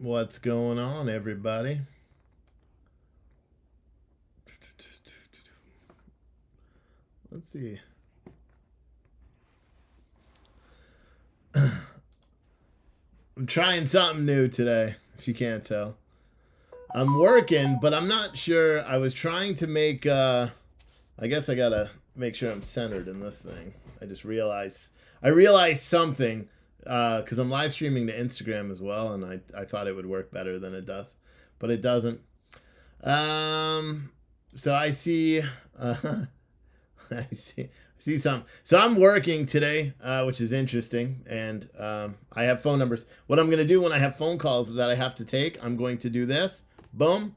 What's going on, everybody? Let's see. I'm trying something new today, if you can't tell. I'm working, but I'm not sure. I was trying to make, I guess I gotta make sure I'm centered in this thing. I realized something, because I'm live streaming to Instagram as well, and I thought it would work better than it does, but it doesn't. So I see, I see some. So I'm working today, which is interesting, and I have phone numbers. What I'm going to do when I have phone calls that I have to take, I'm going to do this. Boom.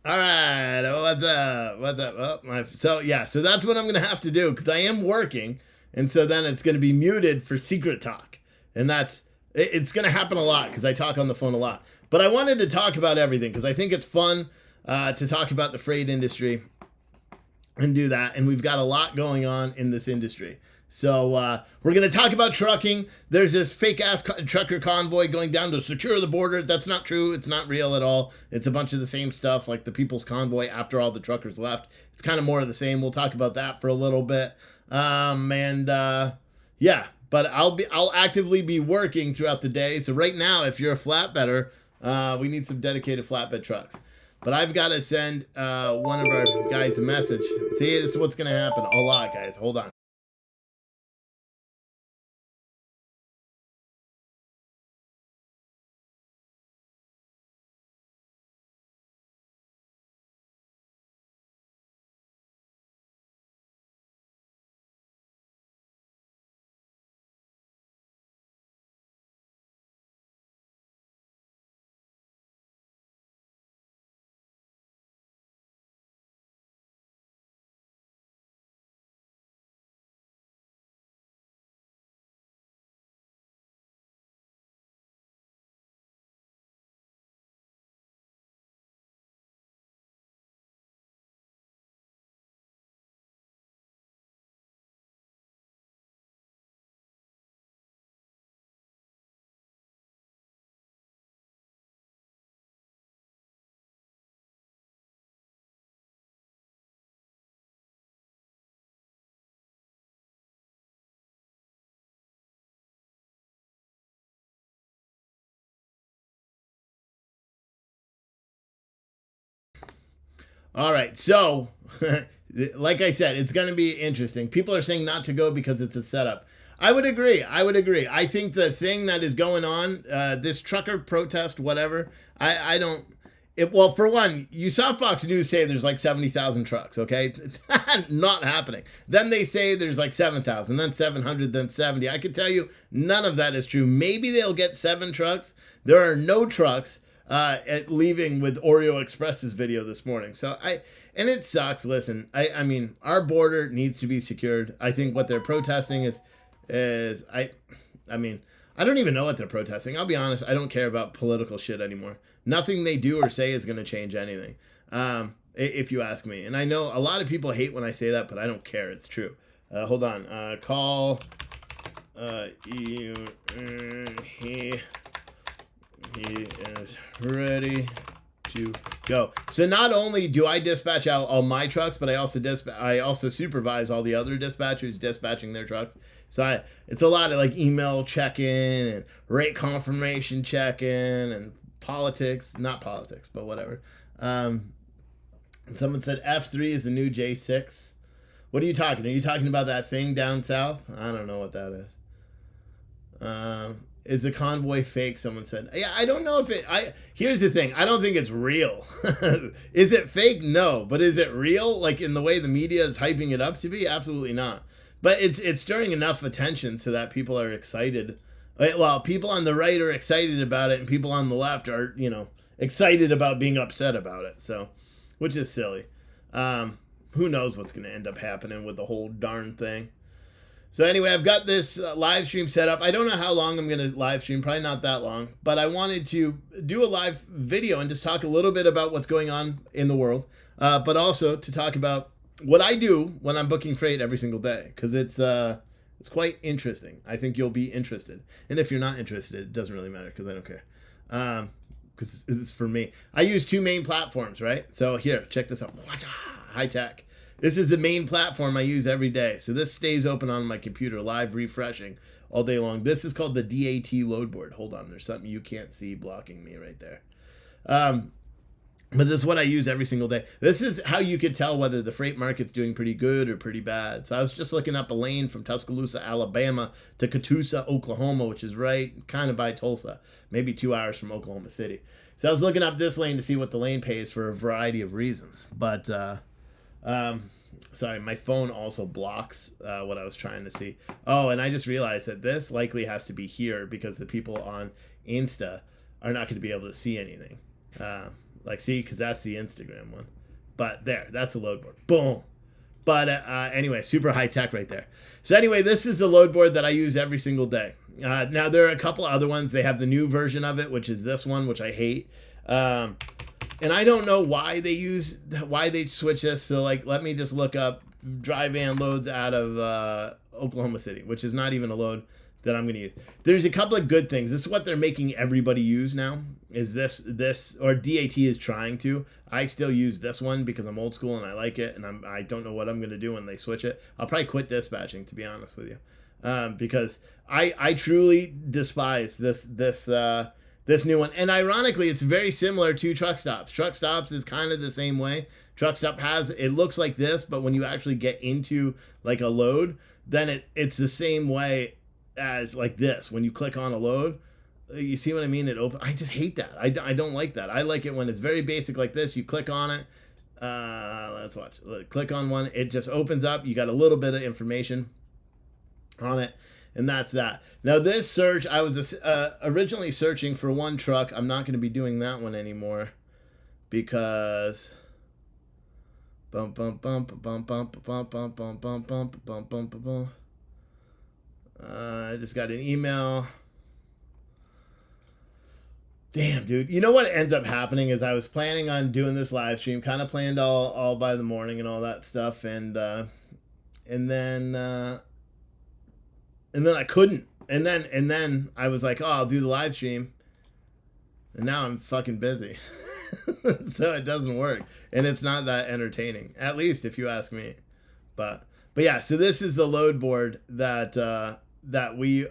All right, what's up? What's up? So that's what I'm gonna have to do because I am working, and so then it's gonna be muted for secret talk, and it's gonna happen a lot because I talk on the phone a lot. But I wanted to talk about everything because I think it's fun to talk about the freight industry and do that, and we've got a lot going on in this industry. So we're going to talk about trucking. There's this fake ass trucker convoy going down to secure the border. That's not true. It's not real at all. It's a bunch of the same stuff like the People's Convoy after all the truckers left. It's kind of more of the same. We'll talk about that for a little bit. Yeah, but I'll actively be working throughout the day. So right now, if you're a flatbedder, we need some dedicated flatbed trucks. But I've got to send one of our guys a message. See, this is what's going to happen a lot, guys. Hold on. All right, so like I said, it's going to be interesting. People are saying not to go because it's a setup. I would agree. I think the thing that is going on, this trucker protest, whatever, I don't. Well, for one, you saw Fox News say there's like 70,000 trucks, okay? Not happening. Then they say there's like 7,000, then 700, then 70. I can tell you none of that is true. Maybe they'll get 7 trucks. There are no trucks at leaving with Oreo Express's video this morning. And it sucks. Listen, I mean, our border needs to be secured. I think what they're protesting is I mean, I don't even know what they're protesting. I'll be honest. I don't care about political shit anymore. Nothing they do or say is going to change anything. If you ask me. And I know a lot of people hate when I say that, but I don't care. It's true. Hold on. Call. He is ready to go. So not only do I dispatch out all my trucks, but I also supervise all the other dispatchers dispatching their trucks. So it's a lot of like email check-in and rate confirmation check-in and politics, not politics, but whatever. Someone said F3 is the new J6. What are you talking? Are you talking about that thing down south? I don't know what that is. Is the Convoy fake? Someone said. Yeah, I don't know if it. Here's the thing. I don't think it's real. Is it fake? No. But is it real? Like in the way the media is hyping it up to be? Absolutely not. But it's stirring enough attention so that people are excited. Well, people on the right are excited about it, and people on the left are, excited about being upset about it. So, which is silly. Who knows what's going to end up happening with the whole darn thing. So anyway, I've got this live stream set up. I don't know how long I'm going to live stream, probably not that long, but I wanted to do a live video and just talk a little bit about what's going on in the world, but also to talk about what I do when I'm booking freight every single day, because it's quite interesting. I think you'll be interested. And if you're not interested, it doesn't really matter because I don't care. Because this is for me. I use two main platforms, right? So here, check this out. High tech. This is the main platform I use every day. So this stays open on my computer, live refreshing all day long. This is called the DAT load board. Hold on, there's something you can't see blocking me right there. But this is what I use every single day. This is how you could tell whether the freight market's doing pretty good or pretty bad. So I was just looking up a lane from Tuscaloosa, Alabama to Catoosa, Oklahoma, which is right kind of by Tulsa, maybe 2 hours from Oklahoma City. So I was looking up this lane to see what the lane pays for a variety of reasons. But, sorry, my phone also blocks what I was trying to see. Oh, and I just realized that this likely has to be here because the people on Insta are not going to be able to see anything. See, because that's the Instagram one. But there, that's a load board. Boom. But anyway, super high tech right there. So anyway, this is a load board that I use every single day. Now, there are a couple other ones. They have the new version of it, which is this one, which I hate. And I don't know why they switch this. So let me just look up dry van loads out of Oklahoma City, which is not even a load that I'm going to use. There's a couple of good things. This is what they're making everybody use now, is this, or DAT is trying to. I still use this one because I'm old school and I like it, and I don't know what I'm going to do when they switch it. I'll probably quit dispatching, to be honest with you, because I truly despise this new one. And ironically, it's very similar to Truck Stops. Truck Stops is kind of the same way. Truck Stop it looks like this, but when you actually get into like a load, then it's the same way as like this. When you click on a load, you see what I mean? I just hate that. I don't like that. I like it when it's very basic like this. You click on it. Let's watch. Click on one. It just opens up. You got a little bit of information on it. And that's that. Now this search, I was originally searching for one truck. I'm not going to be doing that one anymore because I just got an email. Damn, dude. You know what ends up happening is I was planning on doing this live stream, kind of planned all by the morning and all that stuff, and then I couldn't. And then I was like, oh, I'll do the live stream. And now I'm fucking busy. So it doesn't work. And it's not that entertaining, at least if you ask me. But yeah, so this is the load board that we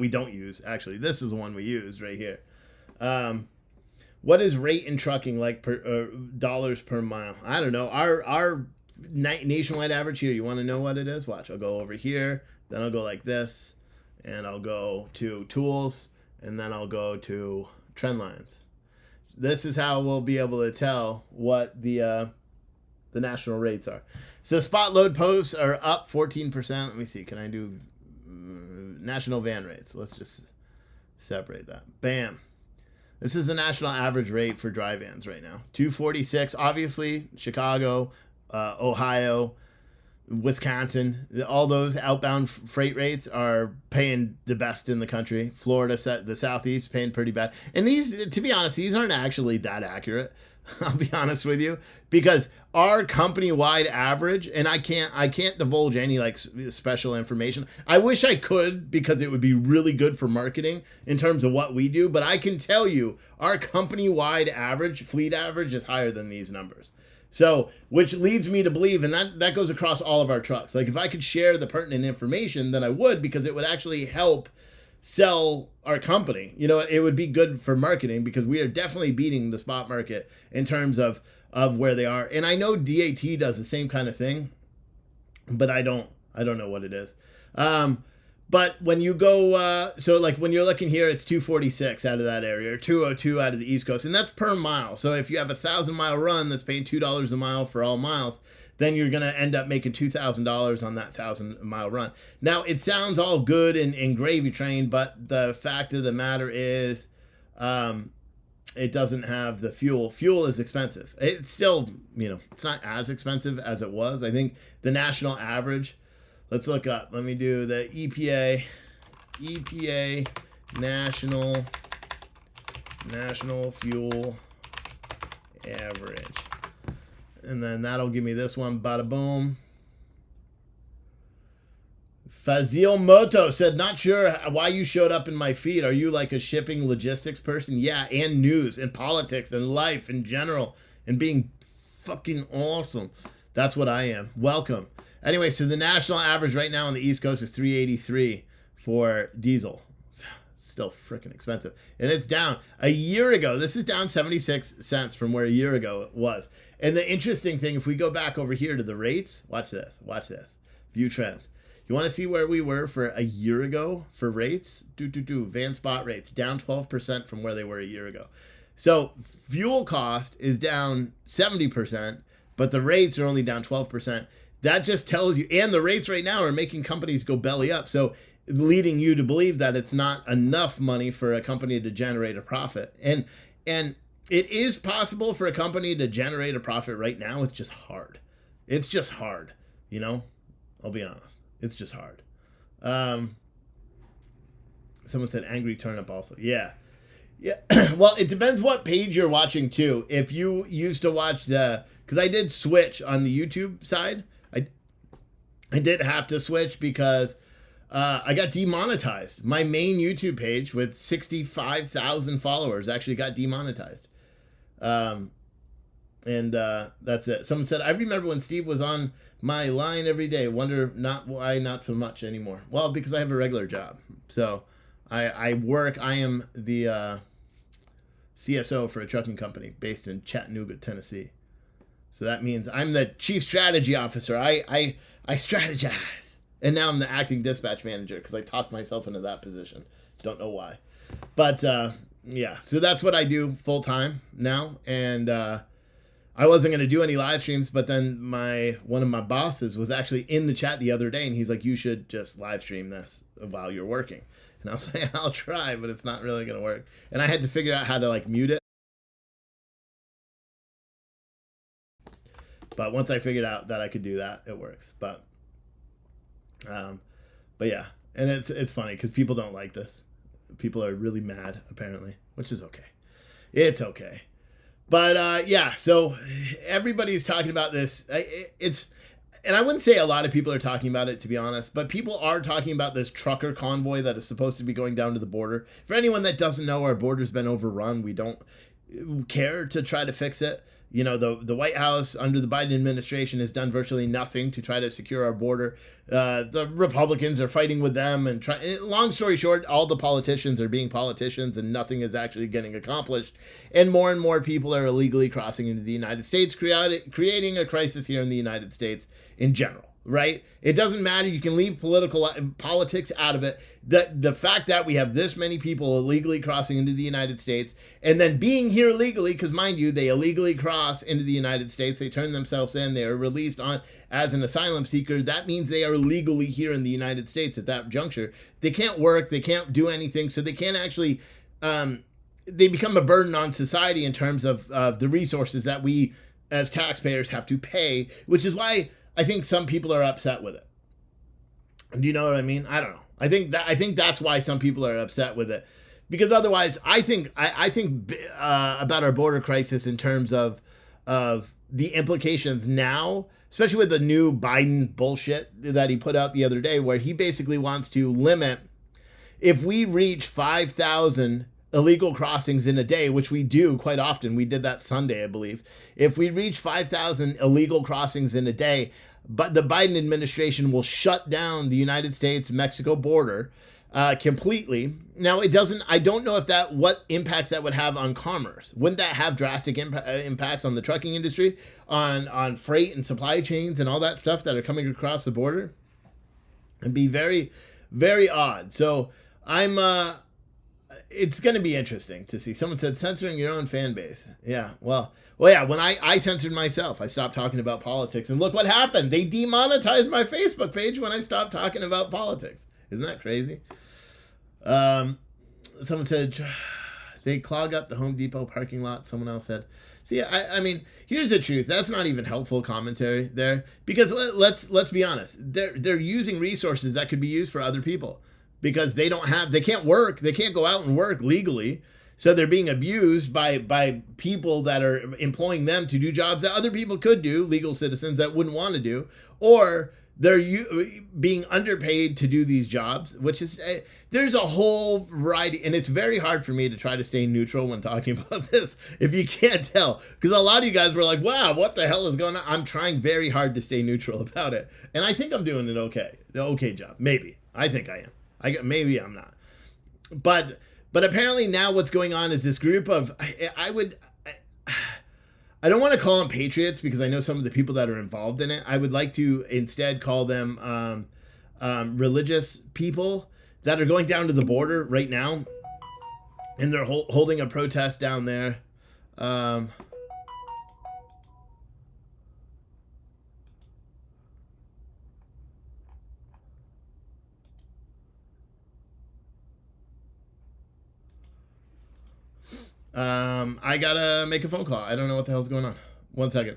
don't use. Actually, this is the one we use right here. What is rate in trucking like per dollars per mile? I don't know. Our nationwide average here, you want to know what it is? Watch, I'll go over here, then I'll go like this, and I'll go to tools, and then I'll go to trend lines. This is how we'll be able to tell what the national rates are. So spot load posts are up 14%. Let me see. Can I do national van rates? Let's just separate that. Bam. This is the national average rate for dry vans right now. 246. Obviously, Chicago, Ohio, Wisconsin, all those outbound freight rates are paying the best in the country. Florida, the Southeast, paying pretty bad. And these, to be honest, these aren't actually that accurate. I'll be honest with you, because our company-wide average, and I can't divulge any like special information. I wish I could, because it would be really good for marketing in terms of what we do. But I can tell you, our company-wide average, fleet average, is higher than these numbers. So, which leads me to believe, and that goes across all of our trucks. Like, if I could share the pertinent information, then I would, because it would actually help sell our company. You know, it would be good for marketing, because we are definitely beating the spot market in terms of where they are. And I know DAT does the same kind of thing, but I don't know what it is. But when you go, so like when you're looking here, it's 246 out of that area, or 202 out of the East Coast, and that's per mile. So if you have a 1,000-mile run that's paying $2 a mile for all miles, then you're going to end up making $2,000 on that 1,000-mile run. Now, it sounds all good and gravy train, but the fact of the matter is, it doesn't have the fuel. Fuel is expensive. It's still, you know, it's not as expensive as it was. I think the national average, let's look up. Let me do the EPA national fuel average. And then that'll give me this one. Bada boom. Fazil Moto said, not sure why you showed up in my feed. Are you like a shipping logistics person? Yeah, and news and politics and life in general and being fucking awesome. That's what I am. Welcome. Anyway, so the national average right now on the East Coast is $3.83 for diesel. Still freaking expensive. And it's down. A year ago, this is down 76 cents from where a year ago it was. And the interesting thing, if we go back over here to the rates, watch this. View trends. You want to see where we were for a year ago for rates? Van spot rates down 12% from where they were a year ago. So fuel cost is down 70%, but the rates are only down 12%. That just tells you, and the rates right now are making companies go belly up. So leading you to believe that it's not enough money for a company to generate a profit. And it is possible for a company to generate a profit right now. It's just hard. It's just hard. You know, I'll be honest. It's just hard. Someone said angry turnip also. Yeah. Well, it depends what page you're watching too. If you used to watch because I did switch on the YouTube side. I did have to switch because I got demonetized. My main YouTube page with 65,000 followers actually got demonetized. And that's it. Someone said, I remember when Steve was on my line every day. Wonder why not so much anymore. Well, because I have a regular job. So I work. I am the CSO for a trucking company based in Chattanooga, Tennessee. So that means I'm the chief strategy officer. I strategize. And now I'm the acting dispatch manager because I talked myself into that position. Don't know why. But yeah, so that's what I do full time now. And I wasn't going to do any live streams, but then one of my bosses was actually in the chat the other day, and he's like, you should just live stream this while you're working. And I was like, I'll try, but it's not really going to work. And I had to figure out how to like mute it. But once I figured out that I could do that, it works. But yeah, and it's funny because people don't like this. People are really mad apparently, which is okay. It's okay. But yeah, so everybody's talking about this. And I wouldn't say a lot of people are talking about it, to be honest, but people are talking about this trucker convoy that is supposed to be going down to the border. For anyone that doesn't know, our border's been overrun. We don't care to try to fix it. You know, the White House under the Biden administration has done virtually nothing to try to secure our border. The Republicans are fighting with them and long story short, all the politicians are being politicians and nothing is actually getting accomplished. And more people are illegally crossing into the United States, creating a crisis here in the United States in general. Right? It doesn't matter. You can leave politics out of it. The fact that we have this many people illegally crossing into the United States and then being here legally, because mind you, they illegally cross into the United States. They turn themselves in. They are released on as an asylum seeker. That means they are legally here in the United States at that juncture. They can't work. They can't do anything. So they can't actually, they become a burden on society in terms of the resources that we as taxpayers have to pay, which is why I think some people are upset with it. Do you know what I mean? I don't know. I think that's why some people are upset with it, because otherwise, I think about our border crisis in terms of the implications now, especially with the new Biden bullshit that he put out the other day, where he basically wants to limit, if we reach 5,000 illegal crossings in a day, which we do quite often. We did that Sunday, I believe. If we reach 5,000 illegal crossings in a day, but the Biden administration will shut down the United States-Mexico border completely. Now, it doesn't, I don't know if that, what impacts that would have on commerce. Wouldn't that have drastic impacts on the trucking industry, on freight and supply chains and all that stuff that are coming across the border? It'd be very, very odd. So it's going to be interesting to see. Someone said censoring your own fan base. Yeah, well, yeah. When I censored myself, I stopped talking about politics, and look what happened. They demonetized my Facebook page when I stopped talking about politics. Isn't that crazy? Someone said they clog up the Home Depot parking lot. Someone else said. See, I mean, here's the truth. That's not even helpful commentary there, because let's be honest. They're using resources that could be used for other people, because they can't work, they can't go out and work legally, so they're being abused by people that are employing them to do jobs that other people could do, legal citizens that wouldn't want to do, or they're being underpaid to do these jobs, which is, there's a whole variety, and it's very hard for me to try to stay neutral when talking about this, if you can't tell, because a lot of you guys were like, wow, what the hell is going on? I'm trying very hard to stay neutral about it, and I think I'm doing an okay job. Maybe. I think I am. Maybe I'm not, but apparently now what's going on is this group of, I don't want to call them patriots, because I know some of the people that are involved in it. I would like to instead call them religious people that are going down to the border right now, and they're holding a protest down there. I gotta make a phone call. I don't know what the hell's going on. 1 second.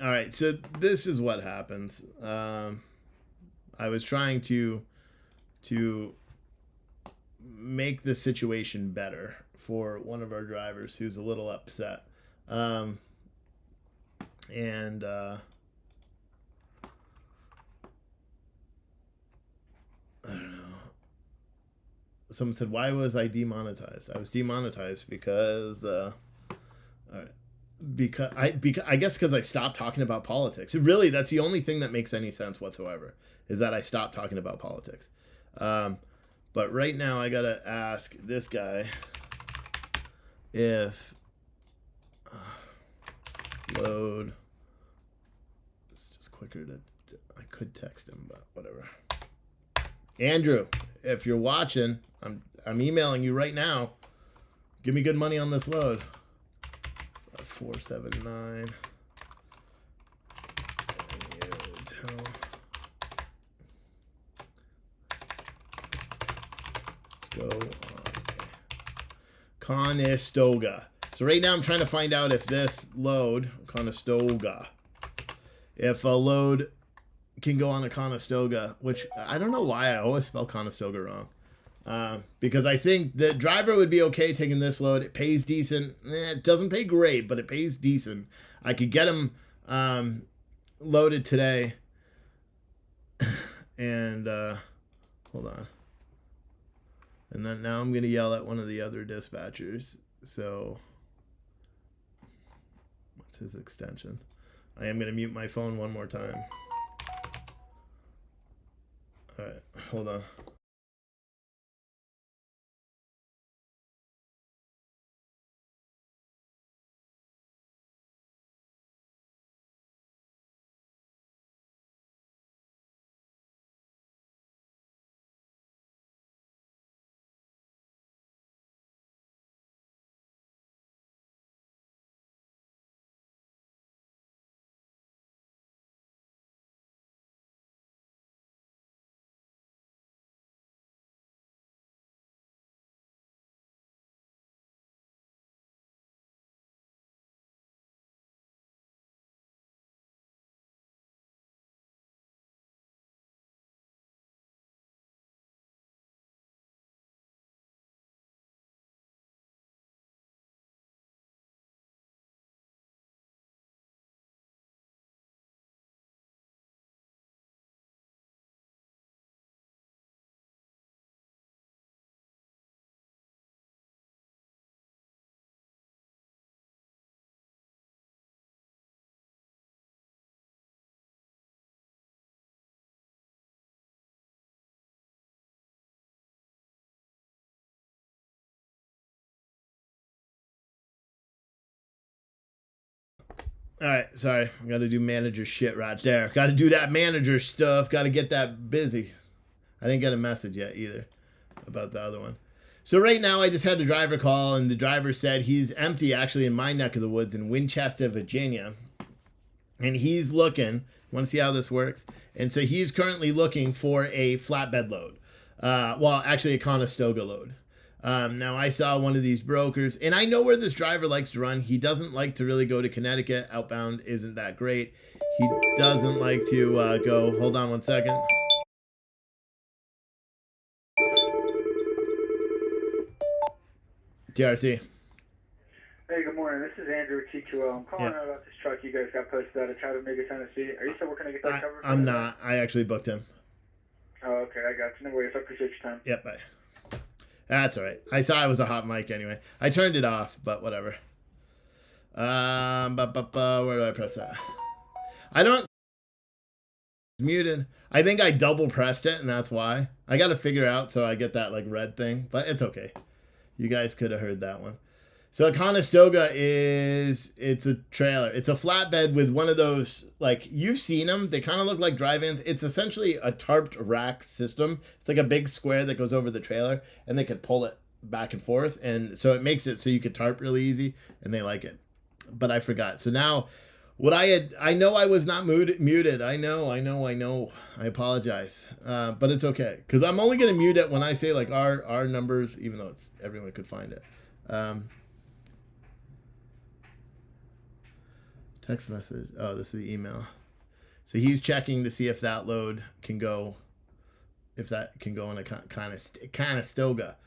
All right, so this is what happens. I was trying to make the situation better for one of our drivers who's a little upset. And I don't know. Someone said, "Why was I demonetized?" I was demonetized because, all right, because I guess because I stopped talking about politics. Really, that's the only thing that makes any sense whatsoever, is that I stopped talking about politics. But right now, I gotta ask this guy if load. It's just quicker to. I could text him, but whatever. Andrew, if you're watching, I'm emailing you right now. Give me good money on this load. 479. Let's go on Conestoga. So right now I'm trying to find out if this load, Conestoga, if a load can go on a Conestoga, which I don't know why I always spell Conestoga wrong. Because I think the driver would be okay taking this load. It pays decent. It doesn't pay great, but it pays decent. I could get him loaded today. And hold on. And then now I'm going to yell at one of the other dispatchers. So what's his extension? I am going to mute my phone one more time. All right, hold on. All right, sorry. I got to do manager shit right there. Got to do that manager stuff. Got to get that busy. I didn't get a message yet either about the other one. So right now I just had the driver call, and the driver said he's empty actually in my neck of the woods in Winchester, Virginia. And he's looking. Want to see how this works? And so he's currently looking for a flatbed load. Well, actually a Conestoga load. Now I saw one of these brokers, and I know where this driver likes to run. He doesn't like to really go to Connecticut. Outbound isn't that great. He doesn't like to go. Hold on one second. TRC. Hey, good morning. This is Andrew with T2O. I'm calling out about this truck you guys got posted out of Chattanooga, Tennessee. Are you still working to get that covered? I'm not. I actually booked him. Oh, okay. I got you. No worries. I appreciate your time. Yep, bye. That's all right. I saw it was a hot mic anyway. I turned it off, but whatever. Where do I press that? I don't. Muted. I think I double pressed it, and that's why. I got to figure out so I get that like red thing, but it's okay. You guys could have heard that one. So a Conestoga it's a trailer. It's a flatbed with one of those, like, you've seen them. They kind of look like dry vans. It's essentially a tarped rack system. It's like a big square that goes over the trailer, and they could pull it back and forth. And so it makes it so you could tarp really easy, and they like it. But I forgot. So now what I know I was not muted. I know. I apologize. But it's okay. Because I'm only going to mute it when I say like our numbers, even though everyone could find it. Text message. Oh, this is the email. So he's checking to see if that load can go, if that can go in a kind of stoga.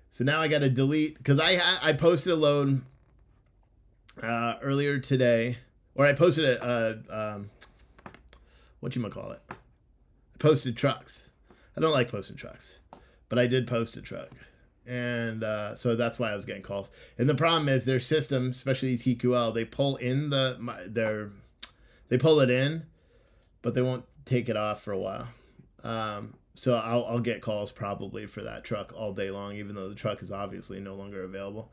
So now I got to delete, because I posted a load earlier today, or I posted whatchamacallit? I posted trucks. I don't like posting trucks, but I did post a truck. And so that's why I was getting calls. And the problem is their system, especially TQL, they pull in they pull it in, but they won't take it off for a while. So I'll get calls probably for that truck all day long, even though the truck is obviously no longer available.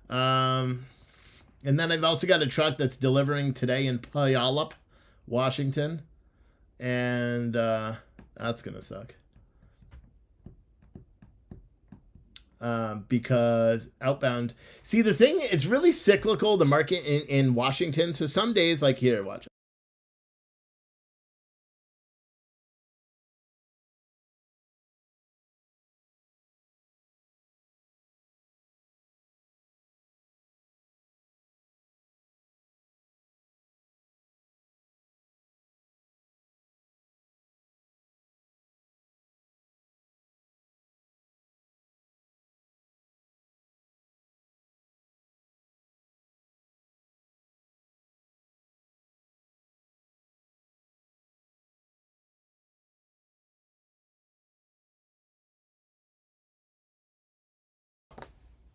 And then I've also got a truck that's delivering today in Puyallup, Washington. And that's going to suck. Because outbound, see the thing, it's really cyclical, the market in Washington. So some days, like here, watch.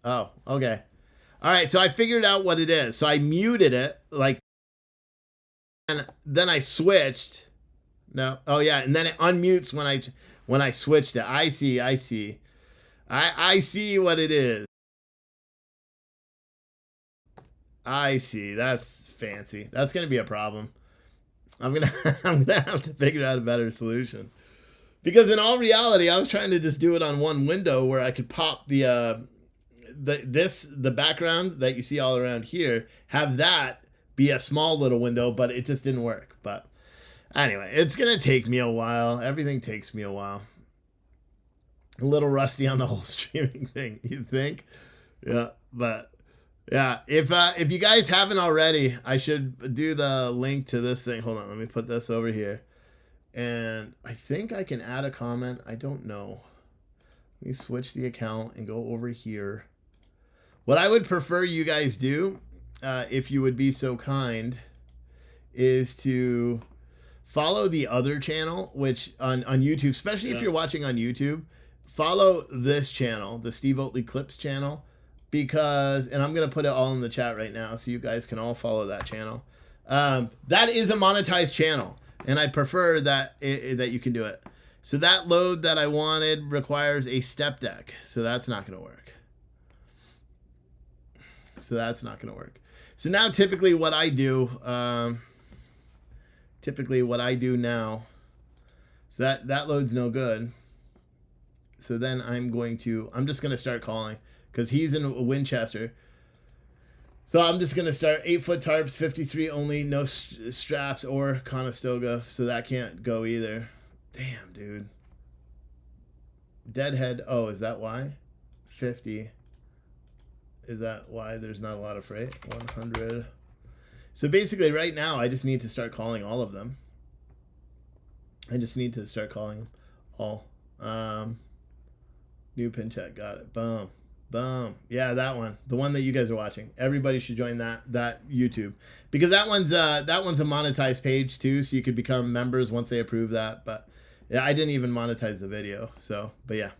Oh, okay. All right, so I figured out what it is. So I muted it, like, and then I switched. No, oh yeah, and then it unmutes when I switched it. I see. I see what it is. I see. That's fancy. That's gonna be a problem. I'm gonna I'm gonna have to figure out a better solution. Because in all reality, I was trying to just do it on one window where I could pop the background that you see all around here, have that be a small little window, but it just didn't work. But anyway, it's going to take me a while. Everything takes me a while. A little rusty on the whole streaming thing, you think? Yeah, but yeah, if you guys haven't already, I should do the link to this thing. Hold on, let me put this over here. And I think I can add a comment. I don't know. Let me switch the account and go over here. What I would prefer you guys do, if you would be so kind, is to follow the other channel, which on YouTube, especially if you're watching on YouTube, follow this channel, the Steve Oatley Clips channel, because, and I'm going to put it all in the chat right now so you guys can all follow that channel. That is a monetized channel, and I prefer that you can do it. So that load that I wanted requires a step deck, so that's not going to work. So now typically what I do, now, so that load's no good. So then I'm just going to start calling because he's in Winchester. So I'm just going to start 8-foot tarps, 53 only, no straps or Conestoga. So that can't go either. Damn, dude. Deadhead. Oh, is that why? 50. Is that why there's not a lot of freight? 100. So basically right now, I just need to start calling all of them. I just need to start calling them all. New pin check. Got it. Boom. Boom. Yeah, that one. The one that you guys are watching. Everybody should join that YouTube. Because that one's a monetized page too, so you could become members once they approve that. But yeah, I didn't even monetize the video. So, but yeah.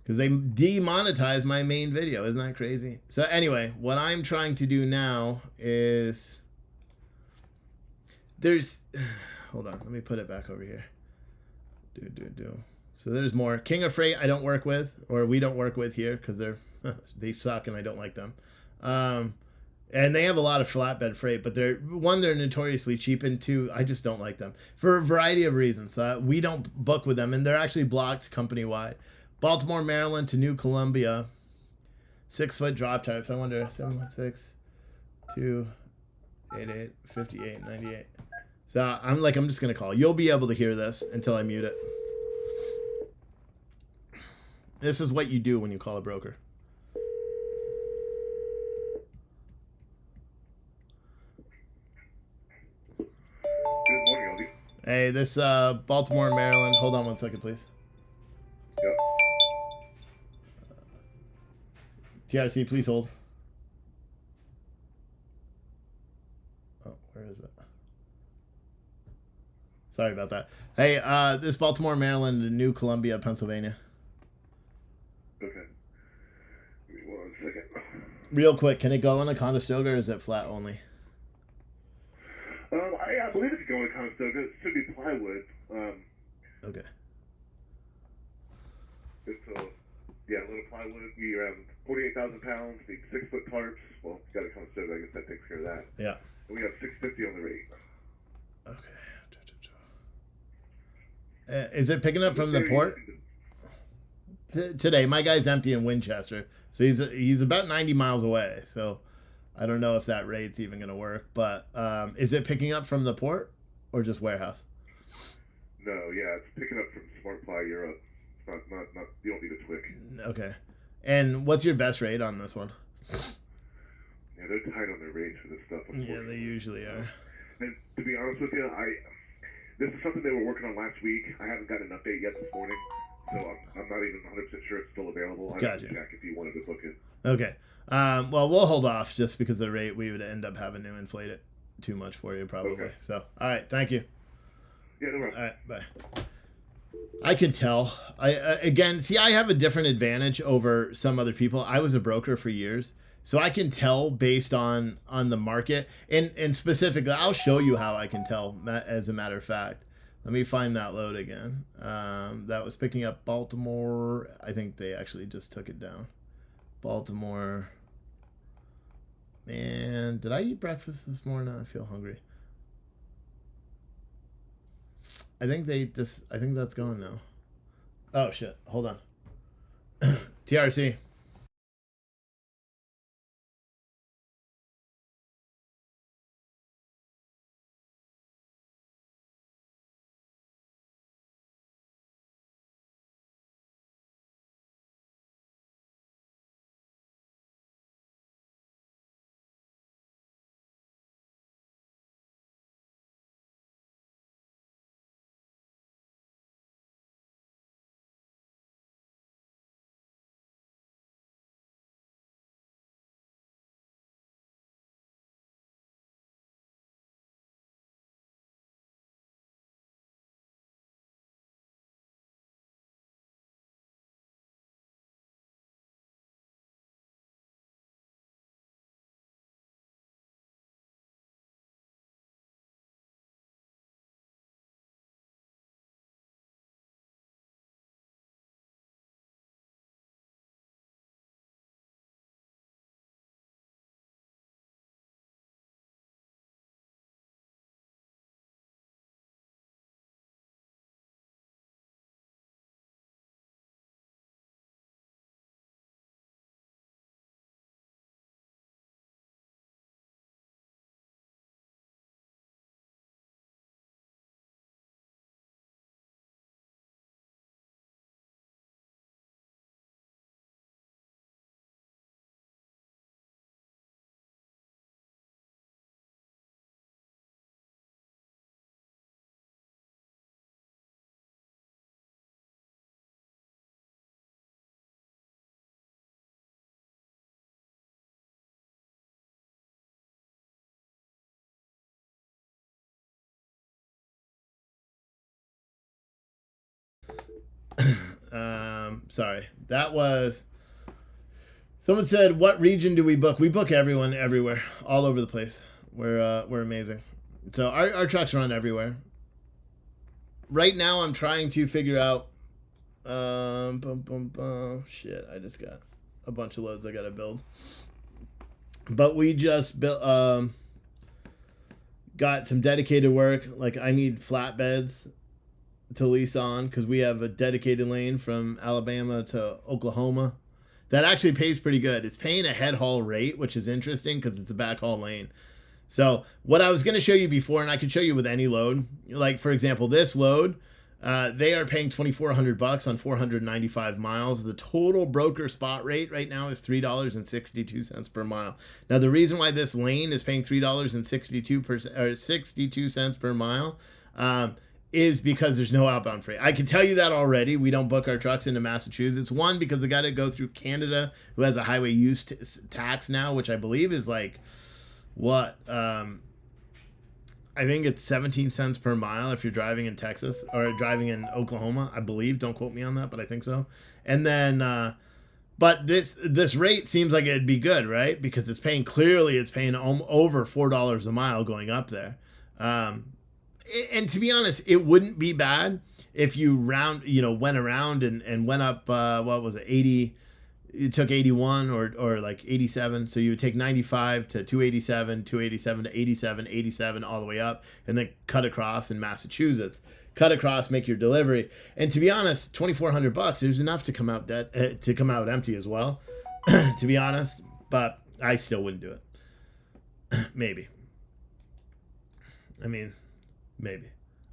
Because they demonetized my main video. Isn't that crazy? So anyway, what I'm trying to do now is hold on, let me put it back over here. So there's more. King of Freight I don't work with, or we don't work with here because they suck and I don't like them. And they have a lot of flatbed freight, but they're notoriously cheap, and two, I just don't like them for a variety of reasons. We don't book with them, and they're actually blocked company-wide. Baltimore, Maryland to New Columbia, 6-foot drop tarps. I wonder, 716, 288, 58, 98. So I'm just going to call. You'll be able to hear this until I mute it. This is what you do when you call a broker. Hey, this Baltimore, Maryland. Hold on one second, please. Yep. TRC, please hold. Oh, where is it? Sorry about that. Hey, this Baltimore, Maryland, to New Columbia, Pennsylvania. Okay. Give me 1 second. Real quick, can it go on a Conestoga or is it flat only? I believe it could go in Conestoga. It should be plywood. Okay. It's yeah, a little plywood. We 48,000 pounds. Need 6-foot tarps. Well, you got a Conestoga. I guess that takes care of that. Yeah. And we have 650 on the rate. Okay. Is it picking up from the port? Today, my guy's empty in Winchester, so he's about 90 miles away. So I don't know if that rate's even going to work. But is it picking up from the port or just warehouse? No, yeah, it's picking up from Smart Ply Europe. It's not. You don't need a Twick. Okay. And what's your best rate on this one? Yeah, they're tight on their rates for this stuff. Yeah, they usually are. And to be honest with you, this is something they were working on last week. I haven't got an update yet this morning, so I'm not even 100% sure it's still available. I'd have to check if you wanted to book it. Okay. Well, we'll hold off just because of the rate. We would end up having to inflate it too much for you probably. Okay. So, all right. Thank you. Yeah, no problem. All right. Bye. I can tell. Again, see, I have a different advantage over some other people. I was a broker for years, so I can tell based on the market, and specifically, I'll show you how I can tell. As a matter of fact, let me find that load again. That was picking up Baltimore. I think they actually just took it down. Baltimore. Man, did I eat breakfast this morning? I feel hungry. I think that's gone now. Oh shit, hold on. TRC. Sorry. That was. Someone said, "What region do we book?" We book everyone, everywhere, all over the place. We're amazing. So our trucks run everywhere. Right now, I'm trying to figure out. Shit! I just got a bunch of loads I gotta build. But we just built. Got some dedicated work. Like I need flatbeds to lease on because we have a dedicated lane from Alabama to Oklahoma that actually pays pretty good. It's paying a head haul rate, which is interesting because it's a back haul lane. So what I was going to show you before, and I could show you with any load, like for example, this load, they are paying $2,400 on 495 miles. The total broker spot rate right now is $3.62 per mile. Now the reason why this lane is paying $3.62 per mile is because there's no outbound freight. I can tell you that already. We don't book our trucks into Massachusetts. One, because they got to go through Canada, who has a highway use tax now, which I believe is like, what? I think it's 17 cents per mile if you're driving in Texas or driving in Oklahoma, I believe. Don't quote me on that, but I think so. And then, but this rate seems like it'd be good, right? Because it's paying over $4 a mile going up there. And to be honest, it wouldn't be bad if you went around and went up, what was it, 80, you took 81 or like 87. So you would take 95 to 287, 287 to 87, 87 all the way up, and then cut across in Massachusetts. Cut across, make your delivery. And to be honest, $2,400, there's enough to come out empty as well, to be honest. But I still wouldn't do it. Maybe. I mean, maybe.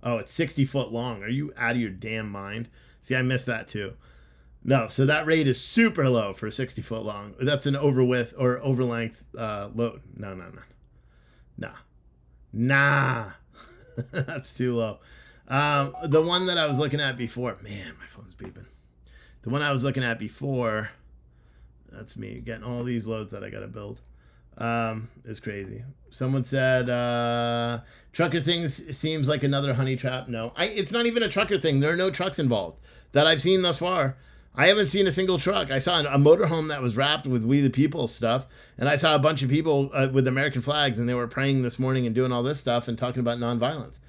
Oh, it's 60 foot long. Are you out of your damn mind? See, I missed that too. No, so that rate is super low for 60 foot long. That's an over width or over length load. Nah. That's too low. The one that I was looking at before, man, my phone's beeping. The one I was looking at before, that's me getting all these loads that I got to build. Is crazy. Someone said, trucker things seems like another honey trap. No, it's not even a trucker thing. There are no trucks involved that I've seen thus far. I haven't seen a single truck. I saw a motorhome that was wrapped with We the People stuff, and I saw a bunch of people with American flags, and they were praying this morning and doing all this stuff and talking about nonviolence.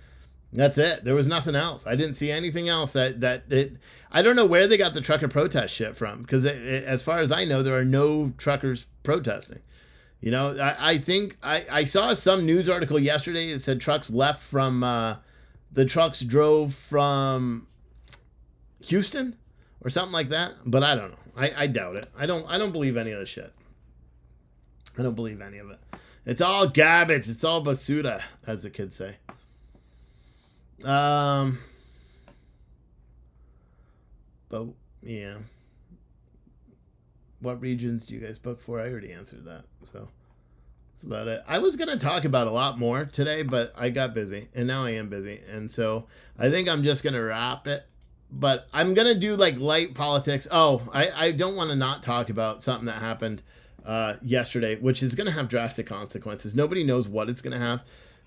That's it. There was nothing else. I didn't see anything else I don't know where they got the trucker protest shit from, because as far as I know, there are no truckers protesting. You know, I think I saw some news article yesterday that said trucks left from, the trucks drove from Houston or something like that. But I don't know. I doubt it. I don't believe any of this shit. I don't believe any of it. It's all garbage. It's all basura, as the kids say. But yeah. What regions do you guys book for? I already answered that. So that's about it. I was going to talk about a lot more today, but I got busy, and now I am busy. And so I think I'm just going to wrap it. But I'm going to do like light politics. Oh, I don't want to not talk about something that happened yesterday, which is going to have drastic consequences. Nobody knows what it's going to have.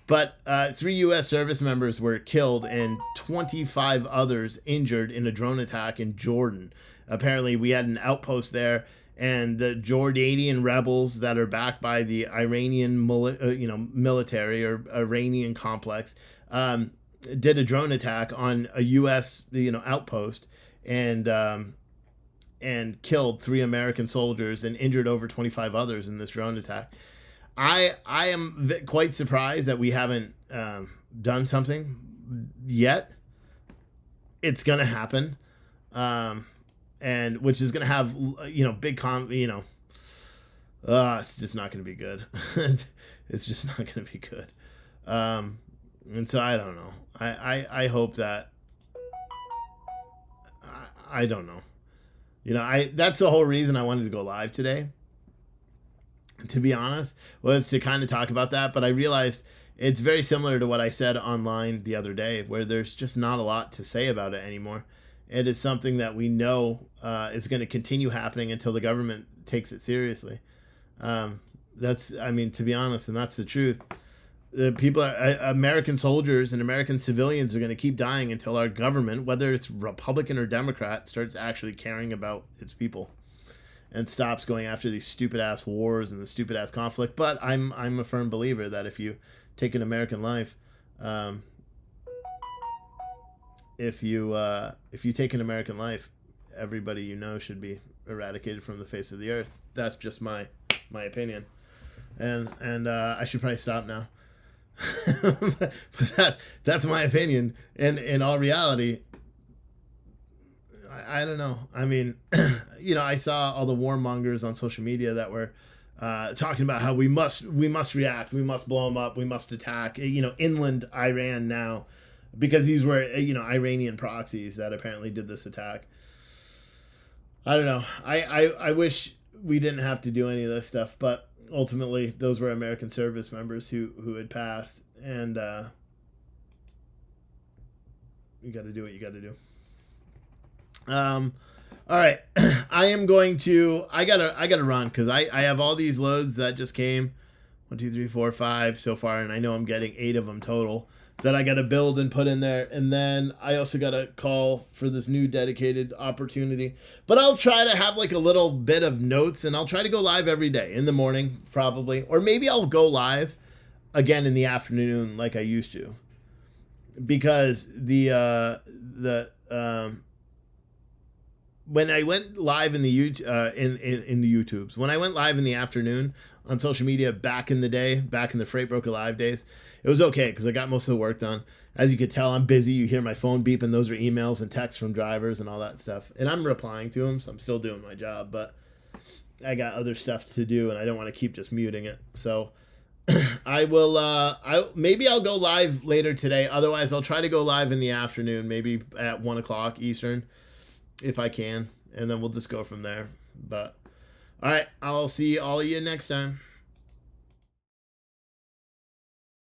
But 3 U.S. service members were killed and 25 others injured in a drone attack in Jordan. Apparently, we had an outpost there, and the Jordanian rebels that are backed by the Iranian military or Iranian complex did a drone attack on a U.S. outpost and killed 3 American soldiers and injured over 25 others in this drone attack. I am quite surprised that we haven't done something yet. It's gonna happen, and which is gonna have big it's just not gonna be good. It's just not gonna be good. And so I don't know. I hope that I don't know. That's the whole reason I wanted to go live today, to be honest, was to kind of talk about that. But I realized it's very similar to what I said online the other day, where there's just not a lot to say about it anymore. It is something that we know is going to continue happening until the government takes it seriously. To be honest, and that's the truth. The people, American soldiers and American civilians, are going to keep dying until our government, whether it's Republican or Democrat, starts actually caring about its people and stops going after these stupid ass wars and the stupid ass conflict. But I'm a firm believer that if you take an American life, if you take an American life, everybody should be eradicated from the face of the earth. That's just my opinion, and I should probably stop now. But that's my opinion. And in all reality, I don't know. I mean, I saw all the warmongers on social media that were talking about how we must react, we must blow them up, we must attack, inland Iran now, because these were, Iranian proxies that apparently did this attack. I don't know. I wish we didn't have to do any of this stuff, but ultimately those were American service members who had passed, and You got to do what you got to do. All right. I am going to, I gotta run because I have all these loads that just came. 1, 2, 3, 4, 5 so far. And I know I'm getting 8 of them total that I got to build and put in there. And then I also got to call for this new dedicated opportunity. But I'll try to have like a little bit of notes, and I'll try to go live every day in the morning, probably. Or maybe I'll go live again in the afternoon like I used to. Because when I went live in the in the YouTubes, when I went live in the afternoon on social media back in the day, back in the Freight Broker Live days, it was okay because I got most of the work done. As you could tell, I'm busy. You hear my phone beeping. Those are emails and texts from drivers and all that stuff. And I'm replying to them, so I'm still doing my job. But I got other stuff to do, and I don't want to keep just muting it. So I will. Maybe I'll go live later today. Otherwise, I'll try to go live in the afternoon, maybe at 1 o'clock Eastern, if I can, and then we'll just go from there. But all right, I'll see all of you next time.